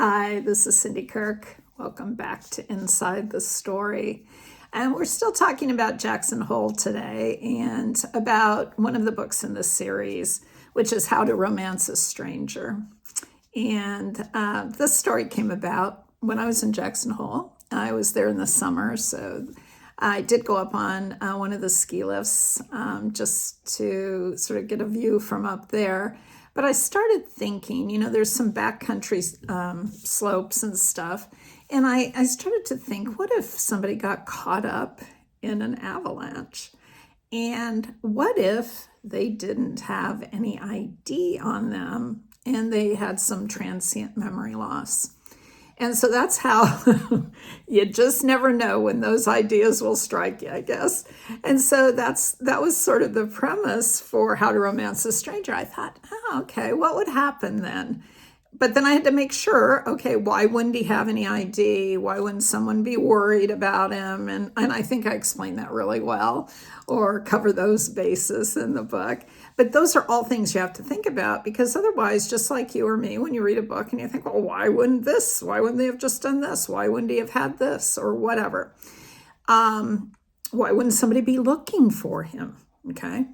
Hi, this is Cindy Kirk. Welcome back to Inside the Story. And we're still talking about Jackson Hole today and about one of the books in this series, which is How to Romance a Stranger. And this story came about when I was in Jackson Hole. I was there in the summer, so I did go up on one of the ski lifts just to sort of get a view from up there. But I started thinking, there's some backcountry slopes and stuff. And I started to think, what if somebody got caught up in an avalanche? And what if they didn't have any ID on them and they had some transient memory loss? And so that's how you just never know when those ideas will strike you, I guess. And so that was sort of the premise for How to Romance a Stranger. I thought, okay, what would happen then? But then I had to make sure, okay, why wouldn't he have any ID? Why wouldn't someone be worried about him? And I think I explained that really well, or cover those bases in the book. But those are all things you have to think about, because otherwise, just like you or me, when you read a book and you think, well, why wouldn't this? Why wouldn't they have just done this? Why wouldn't he have had this or whatever? Why wouldn't somebody be looking for him? Okay.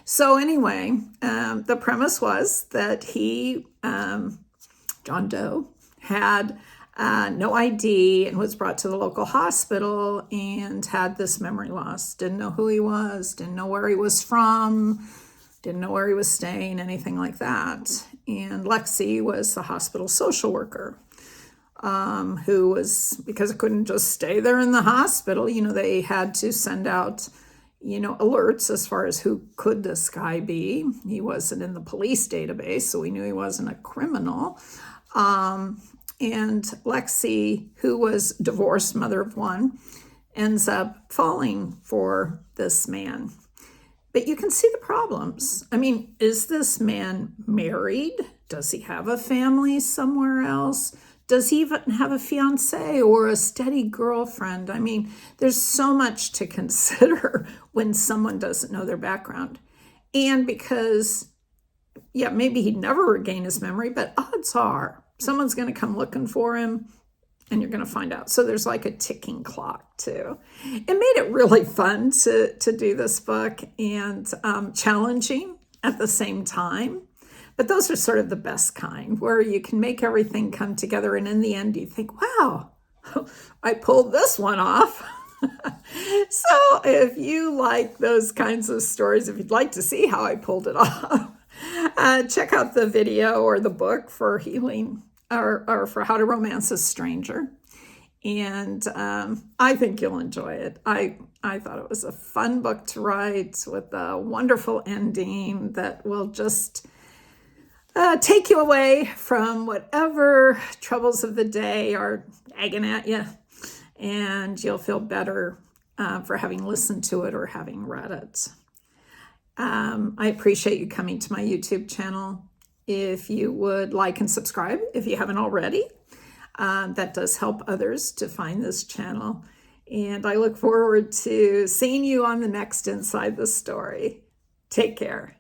So anyway, the premise was that he, John Doe, had no ID and was brought to the local hospital and had this memory loss. Didn't know who he was, didn't know where he was from, didn't know where he was staying, anything like that. And Lexi was the hospital social worker, who was, because it couldn't just stay there in the hospital, they had to send out, alerts as far as who could this guy be. He wasn't in the police database, so we knew he wasn't a criminal. And Lexi, who was divorced, mother of one, ends up falling for this man. But you can see the problems. I mean, is this man married? Does he have a family somewhere else? Does he even have a fiance or a steady girlfriend? I mean, there's so much to consider when someone doesn't know their background. And because, maybe he'd never regain his memory, but odds are someone's going to come looking for him and you're going to find out. So there's like a ticking clock too. It made it really fun to do this book and challenging at the same time. But those are sort of the best kind, where you can make everything come together. And in the end, you think, wow, I pulled this one off. So if you like those kinds of stories, if you'd like to see how I pulled it off, check out the video or the book for Healing or for How to Romance a Stranger. And I think you'll enjoy it. I thought it was a fun book to write with a wonderful ending that will just take you away from whatever troubles of the day are nagging at you. And you'll feel better for having listened to it or having read it. I appreciate you coming to my YouTube channel. If you would like and subscribe, if you haven't already, that does help others to find this channel. And I look forward to seeing you on the next Inside the Story. Take care.